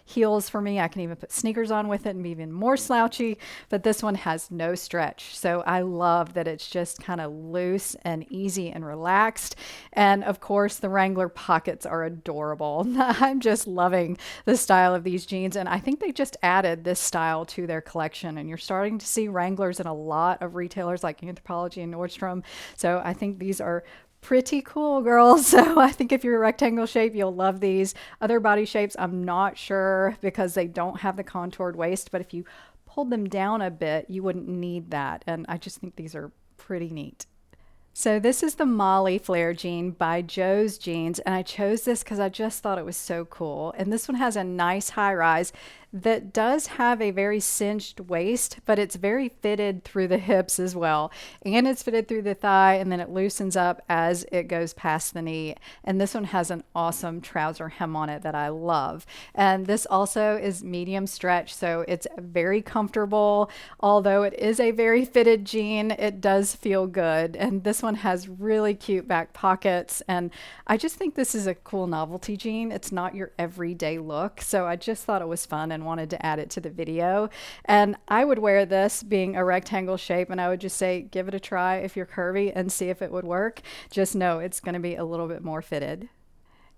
heels for me. I can even put sneakers on with it and be even more slouchy, but this one has no stretch. So I love that it's just kind of loose and easy and relaxed. And of course, the Wrangler pockets are adorable. I'm just loving the style of these jeans, and I think they just added this style to their collection, and you're starting to see Wranglers in a lot of retailers like Anthropologie and Nordstrom. So I think these are pretty cool, girls. So I think if you're a rectangle shape, you'll love these. Other body shapes, I'm not sure because they don't have the contoured waist, but if you pulled them down a bit, you wouldn't need that. And I just think these are pretty neat. So this is the Molly flare jean by Joe's Jeans, and I chose this because I just thought it was so cool. And this one has a nice high rise that does have a very cinched waist, but it's very fitted through the hips as well. And it's fitted through the thigh, and then it loosens up as it goes past the knee. And this one has an awesome trouser hem on it that I love. And this also is medium stretch, so it's very comfortable. Although it is a very fitted jean, it does feel good. And this one has really cute back pockets, and I just think this is a cool novelty jean. It's not your everyday look, so I just thought it was fun and wanted to add it to the video. And I would wear this being a rectangle shape, and I would just say give it a try if you're curvy and see if it would work. Just know it's going to be a little bit more fitted.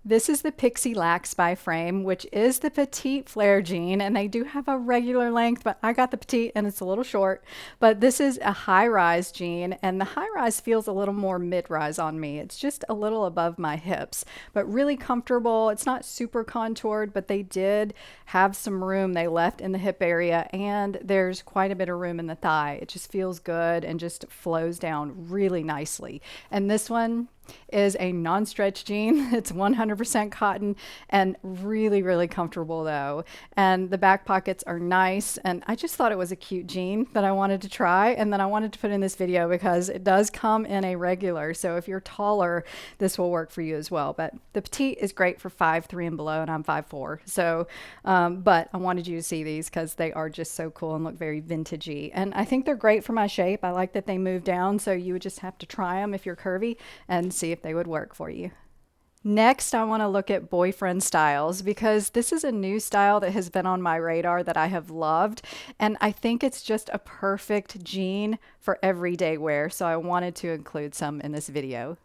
This is the Pixie Lax by Frame, which is the petite flare jean, and they do have a regular length, but I got the petite and it's a little short. But this is a high-rise jean, and the high-rise feels a little more mid-rise on me. It's just a little above my hips, but really comfortable. It's not super contoured, but they did have some room they left in the hip area, and there's quite a bit of room in the thigh. It just feels good and just flows down really nicely. And this one is a non-stretch jean. It's 100% cotton and really, really comfortable though. And the back pockets are nice. And I just thought it was a cute jean that I wanted to try. And then I wanted to put in this video because it does come in a regular. So if you're taller, this will work for you as well. But the petite is great for 5'3" and below, and I'm 5'4". So, but I wanted you to see these because they are just so cool and look very vintagey. And I think they're great for my shape. I like that they move down. So you would just have to try them if you're curvy and see if they would work for you. Next, I want to look at boyfriend styles because this is a new style that has been on my radar that I have loved, and I think it's just a perfect jean for everyday wear, so I wanted to include some in this video.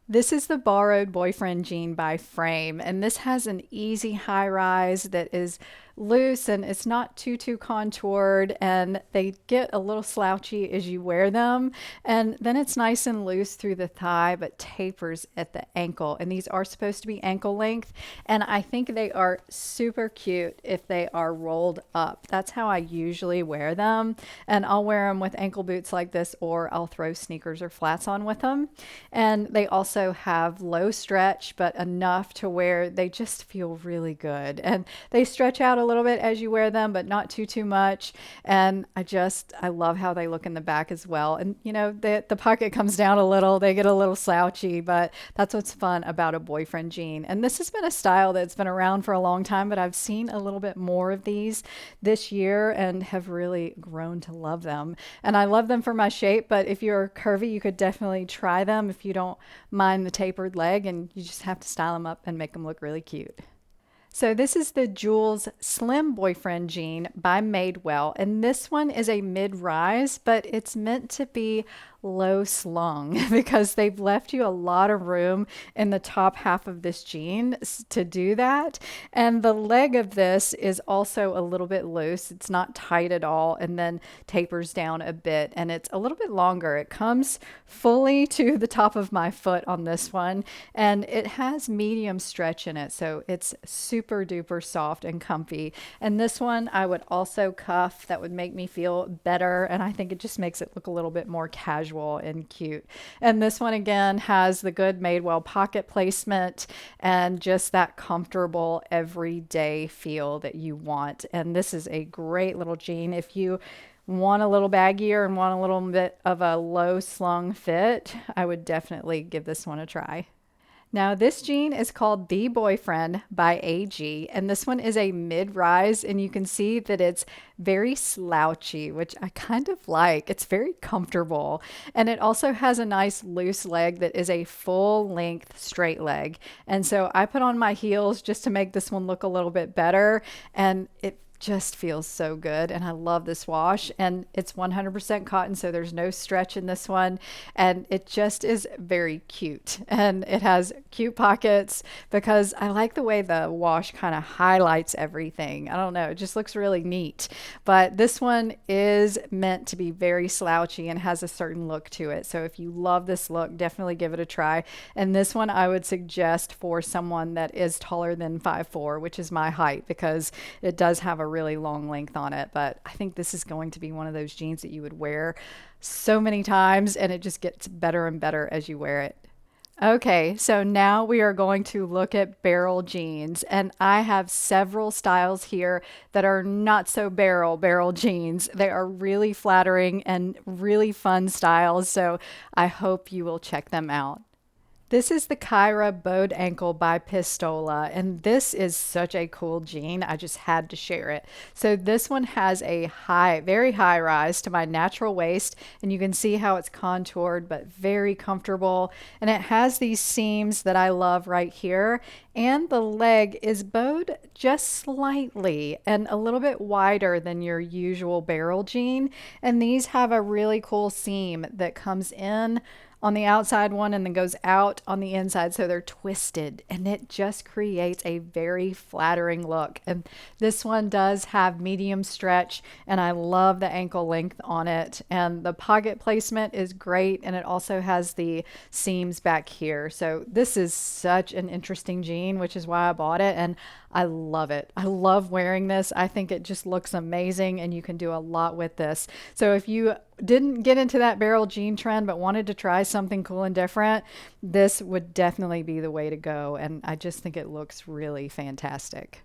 This is the Borrowed Boyfriend jean by Frame, and this has an easy high rise that is loose and it's not too contoured, and they get a little slouchy as you wear them, and then it's nice and loose through the thigh but tapers at the ankle, and these are supposed to be ankle length, and I think they are super cute if they are rolled up. That's how I usually wear them, and I'll wear them with ankle boots like this, or I'll throw sneakers or flats on with them. And they also have low stretch but enough to where they just feel really good, and they stretch out a little bit as you wear them, but not too much. And I love how they look in the back as well. And you know, the pocket comes down a little, they get a little slouchy, but that's what's fun about a boyfriend jean. And this has been a style that's been around for a long time, but I've seen a little bit more of these this year and have really grown to love them. And I love them for my shape, but if you're curvy, you could definitely try them if you don't mind the tapered leg, and you just have to style them up and make them look really cute. So this is the Jules Slim Boyfriend jean by Madewell, and this one is a mid-rise, but it's meant to be low slung because they've left you a lot of room in the top half of this jean to do that. And the leg of this is also a little bit loose. It's not tight at all, and then tapers down a bit, and it's a little bit longer. It comes fully to the top of my foot on this one, and it has medium stretch in it, so it's super duper soft and comfy. And this one I would also cuff. That would make me feel better, and I think it just makes it look a little bit more casual and cute. And this one again has the good Madewell pocket placement and just that comfortable everyday feel that you want. And this is a great little jean if you want a little baggier and want a little bit of a low slung fit. I would definitely give this one a try. Now this jean is called The Boyfriend by AG, and this one is a mid-rise, and you can see that it's very slouchy, which I kind of like. It's very comfortable, and it also has a nice loose leg that is a full length straight leg. And so I put on my heels just to make this one look a little bit better, and it just feels so good. And I love this wash, and it's 100% cotton, so there's no stretch in this one, and it just is very cute. And it has cute pockets because I like the way the wash kind of highlights everything. I don't know, it just looks really neat. But this one is meant to be very slouchy and has a certain look to it, so if you love this look, definitely give it a try. And this one I would suggest for someone that is taller than 5'4", which is my height, because it does have a really long length on it. But I think this is going to be one of those jeans that you would wear so many times, and it just gets better and better as you wear it. Okay, so now we are going to look at barrel jeans, and I have several styles here that are not so barrel jeans. They are really flattering and really fun styles, so I hope you will check them out. This is the Kyra Bowed Ankle by Pistola, and this is such a cool jean. I just had to share it. So this one has a very high rise to my natural waist, and you can see how it's contoured but very comfortable. And it has these seams that I love right here, and the leg is bowed just slightly and a little bit wider than your usual barrel jean. And these have a really cool seam that comes in on the outside one and then goes out on the inside, so they're twisted, and it just creates a very flattering look. And this one does have medium stretch, and I love the ankle length on it, and the pocket placement is great, and it also has the seams back here. So this is such an interesting jean, which is why I bought it, and I love it. I love wearing this. I think it just looks amazing, and you can do a lot with this. So if you didn't get into that barrel jean trend but wanted to try something cool and different, this would definitely be the way to go. And I just think it looks really fantastic.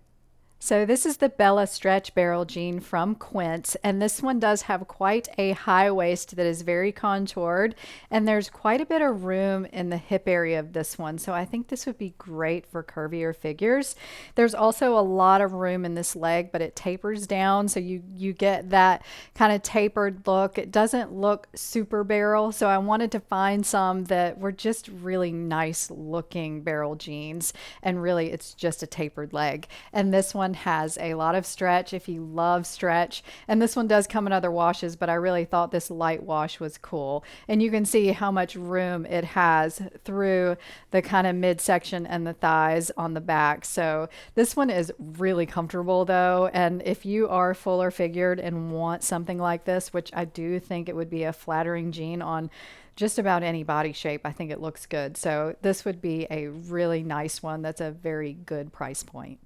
So this is the Bella Stretch Barrel Jean from Quince, and this one does have quite a high waist that is very contoured, and there's quite a bit of room in the hip area of this one, so I think this would be great for curvier figures. There's also a lot of room in this leg, but it tapers down, so you get that kind of tapered look. It doesn't look super barrel, so I wanted to find some that were just really nice looking barrel jeans, and really it's just a tapered leg. And this one has a lot of stretch if you love stretch, and this one does come in other washes, but I really thought this light wash was cool. And you can see how much room it has through the kind of midsection and the thighs on the back. So this one is really comfortable though, and if you are fuller figured and want something like this, which I do think it would be a flattering jean on just about any body shape, I think it looks good. So this would be a really nice one that's a very good price point.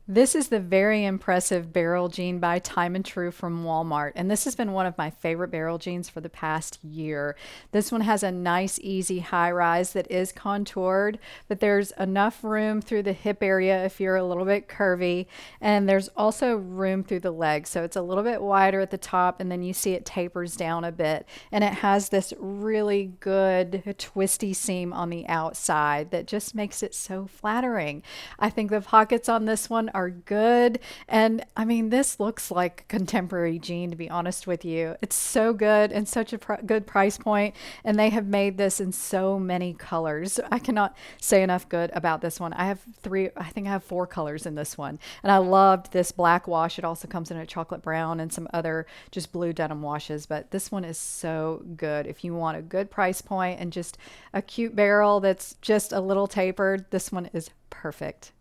This is the very impressive barrel jean by Time and True from Walmart, and this has been one of my favorite barrel jeans for the past year. This one has a nice, easy high rise that is contoured, but there's enough room through the hip area if you're a little bit curvy, and there's also room through the leg, so it's a little bit wider at the top, and then you see it tapers down a bit, and it has this really good twisty seam on the outside that just makes it so flattering. I think the pockets on this one are good, and I mean, this looks like a contemporary jean, to be honest with you. It's so good and such a good price point, and they have made this in so many colors. I cannot say enough good about this one. I think I have 4 colors in this one, and I loved this black wash. It also comes in a chocolate brown and some other just blue denim washes, but this one is so good. If you want a good price point and just a cute barrel that's just a little tapered, this one is perfect.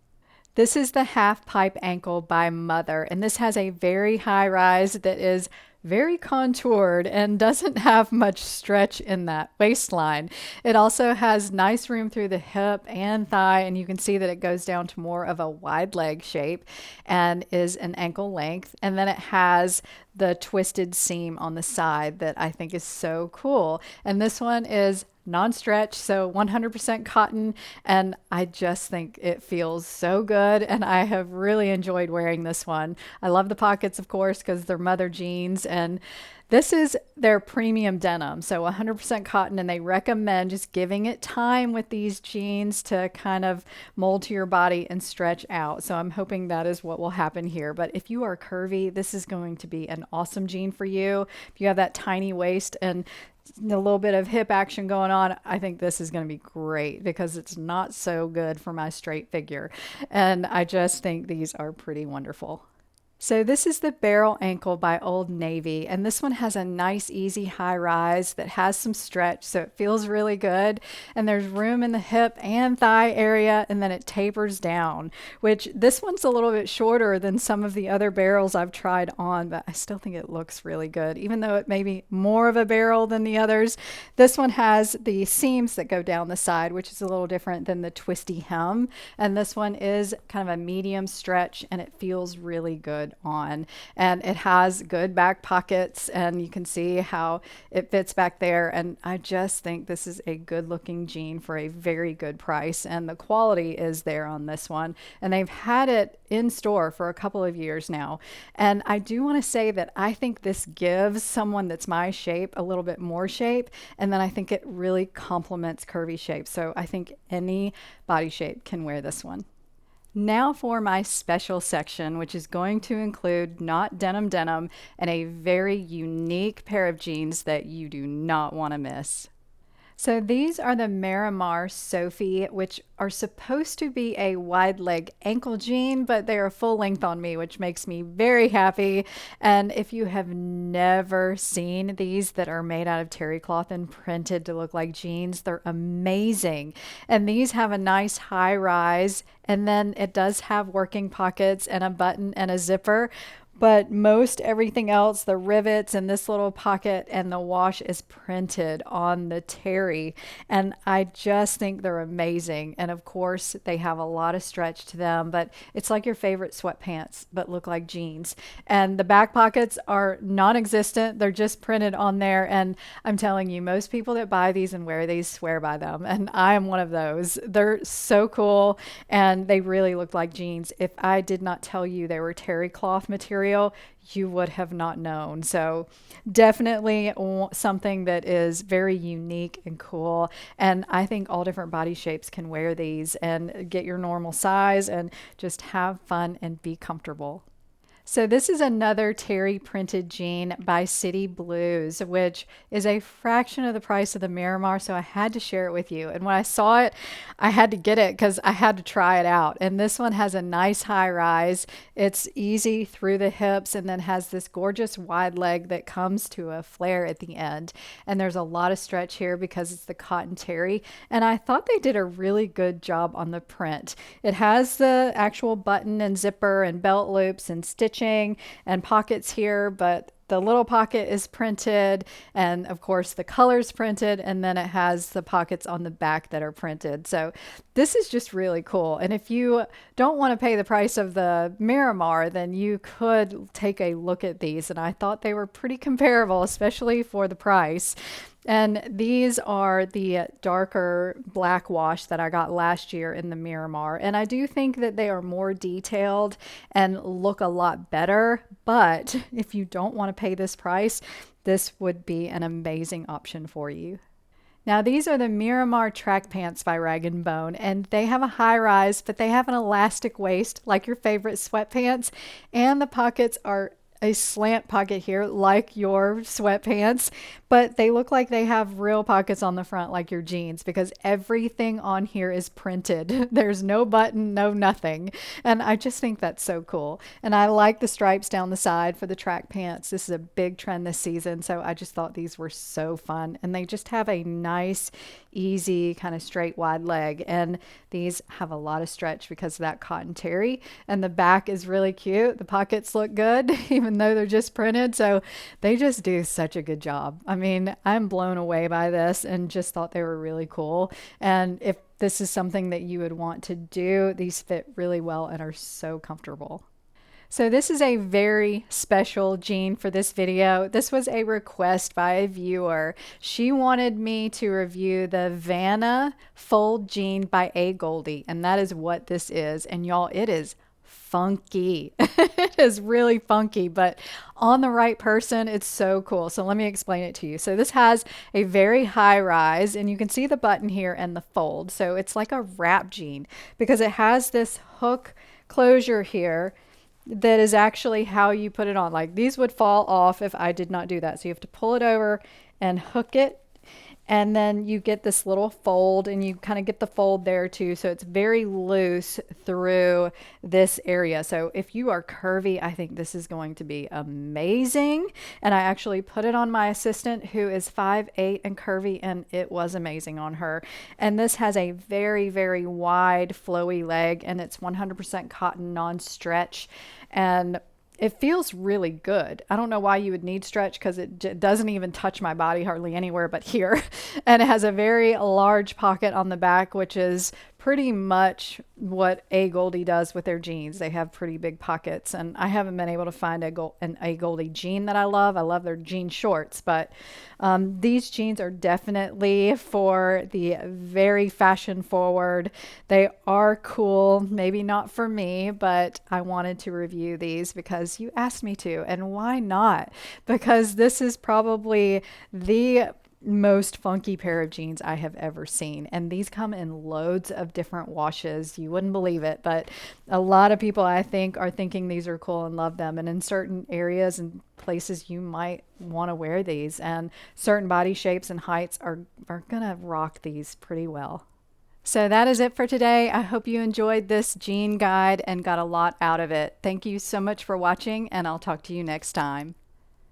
This is the half pipe ankle by Mother, and this has a very high rise that is very contoured and doesn't have much stretch in that waistline. It also has nice room through the hip and thigh, and you can see that it goes down to more of a wide leg shape and is an ankle length. And then it has the twisted seam on the side that I think is so cool. And this one is non-stretch, so 100% cotton, and I just think it feels so good, and I have really enjoyed wearing this one. I love the pockets, of course, because they're Mother jeans, and this is their premium denim, so 100% cotton, and they recommend just giving it time with these jeans to kind of mold to your body and stretch out. So I'm hoping that is what will happen here. But if you are curvy, this is going to be an awesome jean for you. If you have that tiny waist and a little bit of hip action going on, I think this is going to be great because it's not so good for my straight figure. And I just think these are pretty wonderful. So this is the Barrel Ankle by Old Navy, and this one has a nice easy high rise that has some stretch, so it feels really good, and there's room in the hip and thigh area, and then it tapers down, which this one's a little bit shorter than some of the other barrels I've tried on, but I still think it looks really good. Even though it may be more of a barrel than the others, this one has the seams that go down the side, which is a little different than the twisty hem, and this one is kind of a medium stretch, and it feels really good on, and it has good back pockets, and you can see how it fits back there, and I just think this is a good looking jean for a very good price, and the quality is there on this one, and they've had it in store for a couple of years now. And I do want to say that I think this gives someone that's my shape a little bit more shape, and then I think it really complements curvy shape, so I think any body shape can wear this one. Now for my special section, which is going to include not denim denim and a very unique pair of jeans that you do not want to miss. So these are the Miramar Sophie, which are supposed to be a wide leg ankle jean, but they are full length on me, which makes me very happy. And if you have never seen these that are made out of terry cloth and printed to look like jeans, they're amazing. And these have a nice high rise, and then it does have working pockets and a button and a zipper, but most everything else, the rivets and this little pocket and the wash is printed on the terry. And I just think they're amazing. And of course, they have a lot of stretch to them, but it's like your favorite sweatpants, but look like jeans. And the back pockets are non existent, they're just printed on there. And I'm telling you, most people that buy these and wear these swear by them. And I am one of those. They're so cool and they really look like jeans. If I did not tell you they were terry cloth material, you would have not known. So, definitely something that is very unique and cool. And I think all different body shapes can wear these and get your normal size and just have fun and be comfortable. So this is another terry printed jean by City Blues, which is a fraction of the price of the Miramar. So I had to share it with you. And when I saw it, I had to get it because I had to try it out. And this one has a nice high rise. It's easy through the hips and then has this gorgeous wide leg that comes to a flare at the end. And there's a lot of stretch here because it's the cotton terry. And I thought they did a really good job on the print. It has the actual button and zipper and belt loops and stitching and pockets here, but the little pocket is printed, and of course the color's printed, and then it has the pockets on the back that are printed. So this is just really cool. And if you don't want to pay the price of the Miramar, then you could take a look at these. And I thought they were pretty comparable, especially for the price. And these are the darker black wash that I got last year in the Miramar. And I do think that they are more detailed and look a lot better. But if you don't want to pay this price, this would be an amazing option for you. Now, these are the Miramar track pants by Rag & Bone, and they have a high rise, but they have an elastic waist like your favorite sweatpants, and the pockets are a slant pocket here like your sweatpants, but they look like they have real pockets on the front like your jeans because everything on here is printed. There's no button, no nothing. And I just think that's so cool. And I like the stripes down the side for the track pants. This is a big trend this season, so I just thought these were so fun. And they just have a nice, easy, kind of straight wide leg. And these have a lot of stretch because of that cotton terry. And the back is really cute. The pockets look good, even though they're just printed. So they just do such a good job. I mean, I'm blown away by this and just thought they were really cool. And if this is something that you would want to do, these fit really well and are so comfortable. So this is a very special jean for this video. This was a request by a viewer. She wanted me to review the Vanna Fold Jean by A. Goldie, and that is what this is. And y'all, it is funky. It is really funky, but on the right person, it's so cool. So let me explain it to you. So this has a very high rise, and you can see the button here and the fold. So it's like a wrap jean because it has this hook closure here that is actually how you put it on. Like these would fall off if I did not do that. So you have to pull it over and hook it. And then you get this little fold and you kind of get the fold there too. So it's very loose through this area. So if you are curvy, I think this is going to be amazing. And I actually put it on my assistant who is 5'8" and curvy, and it was amazing on her. And this has a very, very wide flowy leg, and it's 100% cotton non-stretch. And it feels really good. I don't know why you would need stretch because it doesn't even touch my body hardly anywhere but here. And it has a very large pocket on the back, which is pretty much what A. Goldie does with their jeans. They have pretty big pockets, and I haven't been able to find an A. Goldie jean that I love. I love their jean shorts, but these jeans are definitely for the very fashion forward. They are cool, maybe not for me, but I wanted to review these because you asked me to, and why not? Because this is probably the most funky pair of jeans I have ever seen. And these come in loads of different washes. You wouldn't believe it, but a lot of people I think are thinking these are cool and love them. And in certain areas and places, you might want to wear these. And certain body shapes and heights are going to rock these pretty well. So that is it for today. I hope you enjoyed this jean guide and got a lot out of it. Thank you so much for watching, and I'll talk to you next time.